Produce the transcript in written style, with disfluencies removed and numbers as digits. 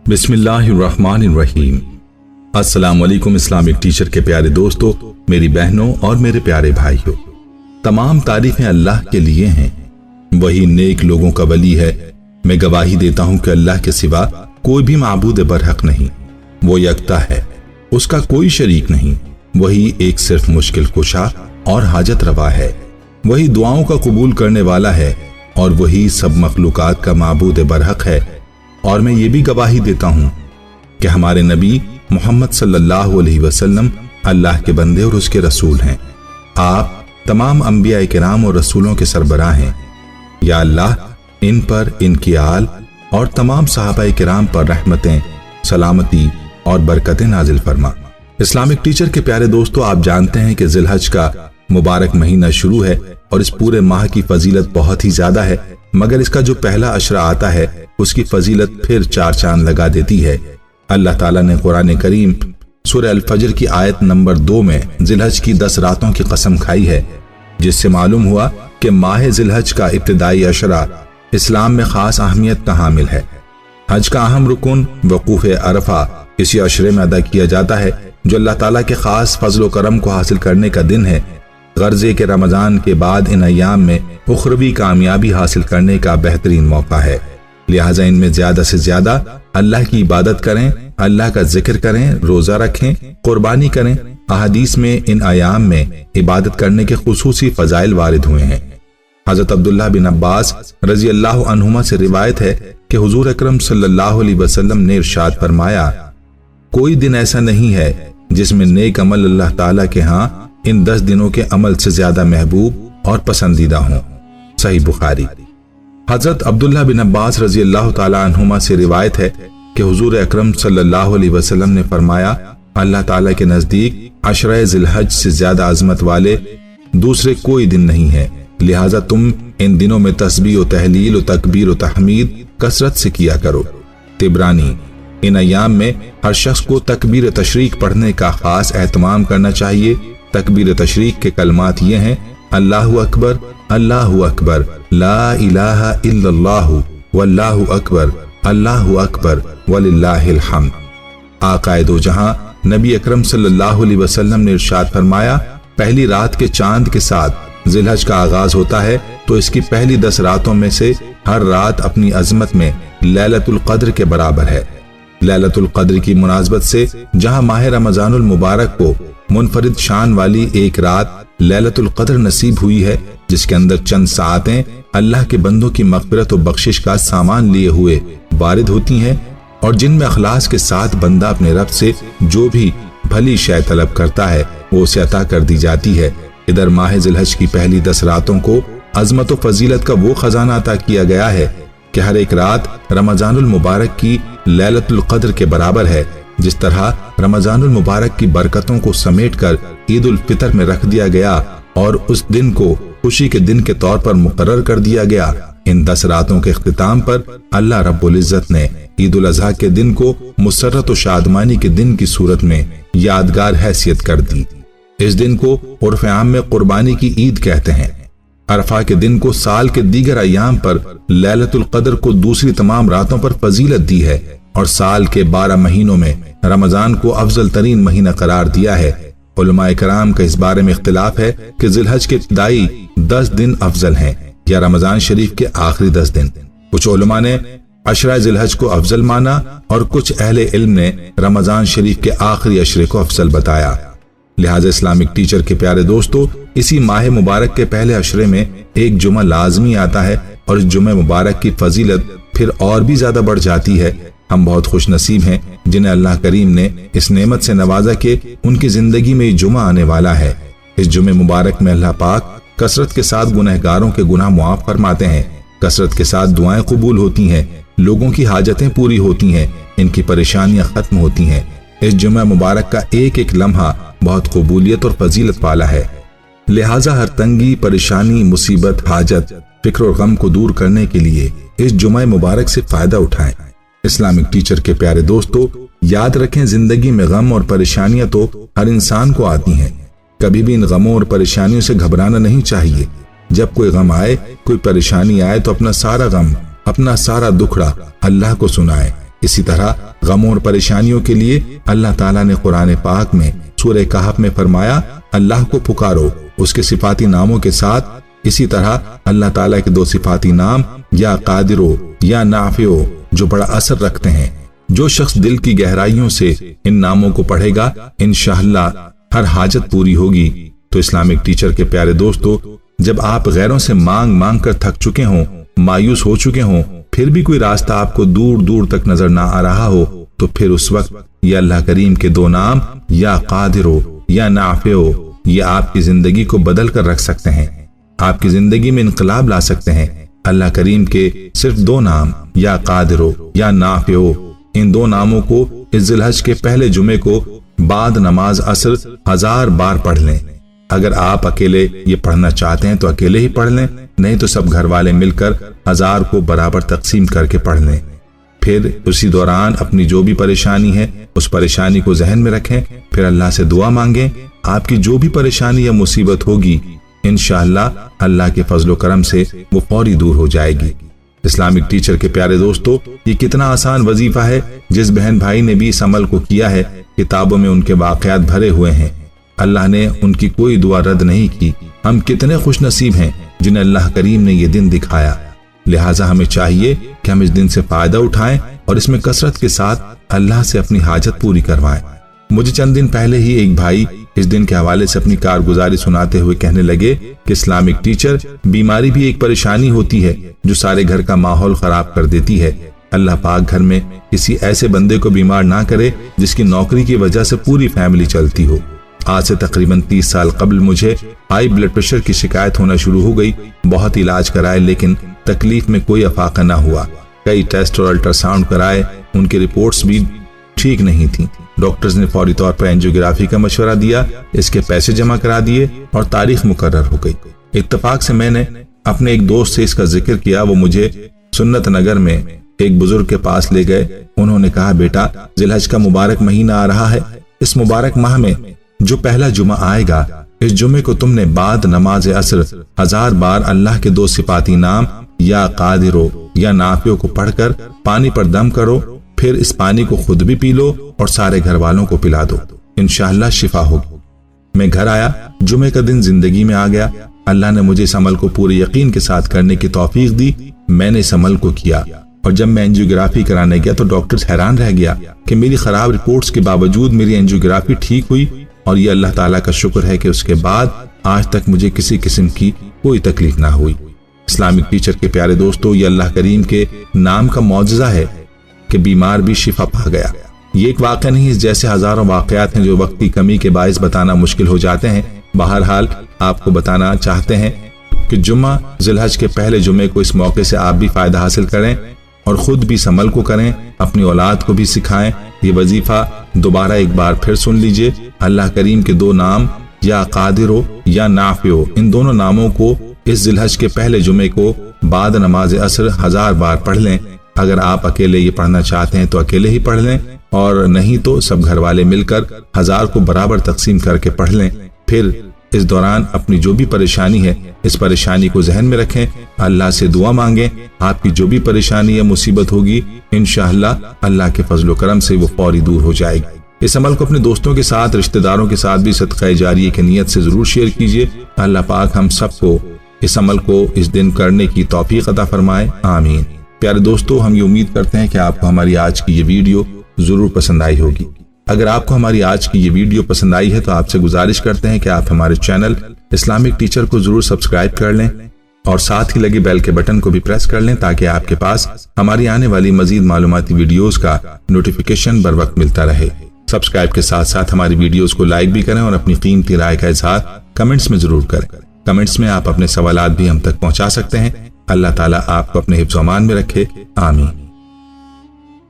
बिस्मिल्लाहिर्रहमानिर्रहीम। अस्सलाम वालेकुम इस्लामिक टीचर के प्यारे दोस्तों, मेरी बहनों और मेरे प्यारे भाइयों, तमाम तारीफें अल्लाह के लिए हैं। वही नेक लोगों का वली है। मैं गवाही देता हूं कि अल्लाह के सिवा कोई भी माबूद बरहक नहीं। वो यकता है, उसका कोई शरीक नहीं। वही एक सिर्फ मुश्किल कुशा और हाजत रवा है। वही दुआओं का कबूल करने वाला है और वही सब मखलूकात का माबूद बरहक है। और मैं ये भी गवाही देता हूं कि हमारे नबी मोहम्मद सल्लल्लाहु अलैहि वसल्लम अल्लाह के बंदे और उसके रसूल हैं। आप तमाम अंबिया किराम और रसूलों के सरबराह हैं। या अल्लाह, इन पर, इनकी आल और तमाम सहाबा किराम पर रहमतें, सलामती और बरकतें नाजिल फरमा। इस्लामिक टीचर के प्यारे दोस्तों, आप जानते हैं कि जिलहज का मुबारक महीना शुरू है और इस पूरे माह की फजीलत बहुत ही ज्यादा है, मगर इसका जो पहला अशरा आता है उसकी फजीलत फिर चार चांद लगा देती है। अल्लाह ताला ने कुरान करीम सूरह अल फजर की आयत नंबर 2 में जिलहज की 10 रातों की कसम खाई है, जिससे मालूम हुआ कि माह जिलहज का इब्तिदाई अशरा इस्लाम में खास अहमियत का हामिल है। हज का अहम रुकन वकूफ अरफा इसी अशरे में अदा किया जाता है, जो अल्लाह ताला के खास फजल करम को हासिल करने का दिन है। गर्जे के रमजान के बाद इन अयाम में उखरवी कामयाबी हासिल करने का बेहतरीन मौका है। लिहाजा इनमें ज्यादा से ज्यादा अल्लाह की इबादत करें, अल्लाह का जिक्र करें, रोजा रखें, कुर्बानी करें। अहादीस में इन अयाम में इबादत करने के खुसूसी फजाइल वारिद हुए हैं। हजरत अब्दुल्लाह बिन अब्बास रजी अल्लाह अन्हुमा से रिवायत है कि हुजूर अकरम सल्लल्लाहु अलैहि वसल्लम ने इरशाद फरमाया, कोई दिन ऐसा नहीं है जिसमें नेक अमल अल्लाह ताला के यहाँ इन 10 दिनों के अमल से ज्यादा महबूब और पसंदीदा हों। सही बुखारी। हजरत अब्दुल्लाह बिन अब्बास रजी अल्लाह ताला अन्हुमा से रिवायत है कि हुजूर अकरम सल्लल्लाहु अलैहि वसल्लम ने फरमाया, अल्लाह ताला के नजदीक अशरा जिलहज से ज्यादा अजमत वाले दूसरे कोई दिन नहीं है। लिहाजा तुम इन दिनों में तस्बीह, तहलील, तकबीर, तहमीद कसरत से किया करो। तिबरानी। इन अयाम में हर शख्स को तकबीर तशरीक पढ़ने का खास एहतमाम करना चाहिए। तकबीर तशरीक के कलमात ये हैं, अल्लाहु अकबर, अल्लाहु अकबर, ला इलाहा इल्लल्लाहु, वल्लाहु अकबर, अल्लाहु अकबर, वलिल्लाहिल हम्द। आकाए दो जहां नबी अकरम सल्लल्लाहु अलैहि वसल्लम ने इरशाद फरमाया, पहली रात के चांद के साथ जिलहज का आगाज होता है, तो इसकी पहली 10 रातों में से हर रात अपनी अजमत में लैलतुल कद्र के बराबर है। लैलतुल कद्र की मुनासबत से जहां माह रमजानुल मुबारक को मुनफरिद शान वाली एक रात लैलतुल कद्र नसीब हुई है, जिसके अंदर चंद सातें अल्लाह के बंदों की मग़फ़िरत और बख्शिश का सामान लिए हुए वारिद होती हैं और जिनमें अखलास के साथ बंदा अपने रब से जो भी भली शय तलब करता है वो उसे अता कर दी जाती है। इधर माह जिलहज की पहली 10 रातों को अजमत और फजीलत का वो खजाना अता किया गया है कि हर एक रात रमजानुल मुबारक की लैलतुल कद्र के बराबर है। जिस तरह रमजानुल मुबारक की बरकतों को समेटकर ईद उल फितर में रख दिया गया और उस दिन को खुशी के दिन के तौर पर मुकर्रर कर दिया गया, इन 10 रातों के इख्तिताम पर अल्लाह रब्बुल इज्जत ने ईद उल अज़हा के दिन को मुसर्रत और शादमानी के दिन की सूरत में यादगार हैसियत कर दी। इस दिन को उर्फ आम में कुर्बानी की ईद कहते हैं। अरफा के दिन को साल के दीगर अयाम पर लैलतुल कद्र को दूसरी तमाम रातों पर फजीलत दी है और साल के 12 महीनों में रमजान को अफजल तरीन महीना करार दिया है। उलमाए कराम का इस बारे में इख्तिलाफ है कि जिलहज के इब्तिदाई 10 दिन अफजल हैं या रमजान शरीफ के आखिरी 10 दिन। कुछ उलमा ने अशरा जिलहज को अफजल माना और कुछ अहले इल्म ने रमजान शरीफ के आखिरी अशरे को अफजल बताया। लिहाजा इस्लामिक टीचर के प्यारे दोस्तों, इसी माह मुबारक के पहले अशरे में एक जुमा लाजमी आता है और इस जुमे मुबारक की फजीलत फिर और भी ज्यादा बढ़ जाती है। हम बहुत खुश नसीब हैं जिन्हें अल्लाह करीम ने इस नेमत से नवाजा के उनकी जिंदगी में जुमा आने वाला है। इस जुमे मुबारक में अल्लाह पाक कसरत के साथ गुनहगारों के गुनाह मुआफ फरमाते हैं, कसरत के साथ दुआएं कबूल होती हैं, लोगों की हाजतें पूरी होती हैं, इनकी परेशानियां खत्म होती हैं। इस जुमा मुबारक का एक एक लम्हा बहुत कबूलियत और फजीलत वाला है। लिहाजा हर तंगी, परेशानी, मुसीबत, हाजत, फिक्र और गम को दूर करने के लिए इस जुमा मुबारक से फायदा उठाएं। इस्लामिक टीचर के प्यारे दोस्तों, याद रखें, जिंदगी में गम और परेशानियां तो हर इंसान को आती हैं। कभी भी इन गमों और परेशानियों से घबराना नहीं चाहिए। जब कोई गम आए, कोई परेशानी आए, तो अपना सारा गम, अपना सारा दुखड़ा अल्लाह को सुनाए। इसी तरह गमों और परेशानियों के लिए अल्लाह ताला ने कुरान पाक में सूरह कहफ में फरमाया, अल्लाह को पुकारो उसके सिफाती नामों के साथ। इसी तरह अल्लाह ताला के दो सिफाती नाम या कादिरो या नाफिओ जो बड़ा असर रखते हैं। जो शख्स दिल की गहराइयों से इन नामों को पढ़ेगा इंशाअल्लाह हर हाजत पूरी होगी। तो इस्लामिक टीचर के प्यारे दोस्तों, जब आप गैरों से मांग मांग कर थक चुके हों, मायूस हो चुके हों, फिर भी कोई रास्ता आपको दूर दूर तक नजर ना आ रहा हो, तो फिर उस वक्त ये अल्लाह करीम के दो नाम या कादिरो या नाफिओ ये आपकी जिंदगी को बदल कर रख सकते हैं, आपकी जिंदगी में इनकलाब ला सकते हैं। अल्लाह करीम के सिर्फ दो नाम या कादिरो या नाफिओ, इन दो नामों को इस जिलहज के पहले जुमे को बाद नमाज असर 1000 बार पढ़ लें। अगर आप अकेले ये पढ़ना चाहते हैं तो अकेले ही पढ़ लें, नहीं तो सब घर वाले मिलकर 1000 को बराबर तकसीम करके पढ़ लें। फिर उसी दौरान अपनी जो भी परेशानी है उस परेशानी को जहन में रखें, फिर अल्लाह से दुआ मांगें। आपकी जो भी परेशानी या मुसीबत होगी इंशाअल्लाह अल्लाह के फजलो करम से वो फौरी दूर हो जाएगी। इस्लामिक टीचर के प्यारे दोस्तों, ये कितना आसान वजीफा है। जिस बहन भाई ने भी इस अमल को किया है, किताबों में उनके वाकयात भरे हुए हैं। अल्लाह ने उनकी कोई दुआ रद्द नहीं की। हम कितने खुश नसीब हैं जिन्हें अल्लाह करीम ने ये दिन दिखाया। लिहाजा हमें चाहिए कि हम इस दिन से फायदा उठाएं और इसमें कसरत के साथ अल्लाह से अपनी हाजत पूरी करवाएं। मुझे चंद दिन पहले ही एक भाई इस दिन के हवाले से अपनी कारगुजारी सुनाते हुए कहने लगे कि इस्लामिक टीचर, बीमारी भी एक परेशानी होती है जो सारे घर का माहौल खराब कर देती है। अल्लाह पाक घर में किसी ऐसे बंदे को बीमार ना करे जिसकी नौकरी की वजह से पूरी फैमिली चलती हो। आज से तकरीबन 30 साल कबल मुझे हाई ब्लड प्रेशर की शिकायत होना शुरू हो गई। बहुत इलाज कराए लेकिन तकलीफ में कोई अफाका ना हुआ। कई टेस्ट और अल्ट्रासाउंड कराए, उनकी रिपोर्ट्स भी ठीक नहीं थी। डॉक्टर्स ने फौरी तौर पर एंजियोग्राफी का मशवरा दिया, इसके पैसे जमा करा दिए और तारीख मुकर्रर हो गई। इत्तेफाक से मैंने अपने एक दोस्त से इसका जिक्र किया। वो मुझे सुन्नत नगर में एक बुजुर्ग के पास ले गए। उन्होंने कहा, बेटा जिलहज का मुबारक महीना आ रहा है। इस मुबारक माह में जो पहला जुमा आएगा, इस जुमे को तुमने बाद नमाज असर 1000 बार अल्लाह के दो सिफाती नाम या कादिरो या नाफिओ को पढ़कर पानी पर दम करो। फिर इस पानी को खुद भी पी लो और सारे घर वालों को पिला दो, इंशाअल्लाह शिफा होगी। मैं घर आया, जुमे का दिन जिंदगी में आ गया। अल्लाह ने मुझे इस अमल को पूरे यकीन के साथ करने की तौफीक दी। मैंने इस अमल को किया और जब मैं एंजियोग्राफी कराने गया तो डॉक्टर हैरान रह गया कि मेरी खराब रिपोर्ट्स के बावजूद मेरी एंजियोग्राफी ठीक हुई। और ये अल्लाह ताला का शुक्र है कि उसके बाद आज तक मुझे किसी किस्म की कोई तकलीफ ना हुई। इस्लामिक टीचर के प्यारे दोस्तों, ये अल्लाह करीम के नाम का मौजज़ा है कि बीमार भी शिफा पा गया। ये एक वाक़या नहीं, इस जैसे हजारों वाक़यात हैं जो वक्त की कमी के बायस बताना मुश्किल हो जाते हैं। बहरहाल आपको बताना चाहते हैं कि जुम्मा जिलहज के पहले जुमे को इस मौके से आप भी फायदा हासिल करें और खुद भी इस अमल को करें, अपनी औलाद को भी सिखाएं। ये वजीफा दोबारा एक बार फिर सुन लीजिए। अल्लाह करीम के दो नाम या कादिरो या नाफिओ, इन दोनों नामों को इस जिलहज के पहले जुमे को बाद नमाज असर 1000 बार पढ़ लें। अगर आप अकेले ये पढ़ना चाहते हैं तो अकेले ही पढ़ लें, और नहीं तो सब घर वाले मिलकर 1000 को बराबर तकसीम करके पढ़ लें। फिर इस दौरान अपनी जो भी परेशानी है इस परेशानी को जहन में रखें, अल्लाह से दुआ मांगें। आपकी जो भी परेशानी या मुसीबत होगी इंशाअल्लाह अल्लाह के फजलो करम से वो फौरी दूर हो जाएगी। इस अमल को अपने दोस्तों के साथ, रिश्तेदारों के साथ भी सदका जारिया की नियत से जरूर शेयर कीजिए। अल्लाह पाक हम सबको इस अमल को इस दिन करने की तौफीक अता फरमाए, आमीन। प्यारे दोस्तों, हम ये उम्मीद करते हैं कि आपको हमारी आज की ये वीडियो जरूर पसंद आई होगी। अगर आपको हमारी आज की ये वीडियो पसंद आई है तो आपसे गुजारिश करते हैं कि आप हमारे चैनल इस्लामिक टीचर को जरूर सब्सक्राइब कर लें और साथ ही लगे बेल के बटन को भी प्रेस कर लें ताकि आपके पास हमारी आने वाली मजीद मालूमाती वीडियोस का नोटिफिकेशन बर वक्त मिलता रहे। सब्सक्राइब के साथ साथ हमारी वीडियोस को लाइक भी करें और अपनी कीमती राय का इजहार कमेंट्स में जरूर करें। कमेंट्स में आप अपने सवालात भी हम तक पहुंचा सकते हैं। अल्लाह ताला आपको अपने हिफ्ज़-ओ-अमान में रखे, आमीन।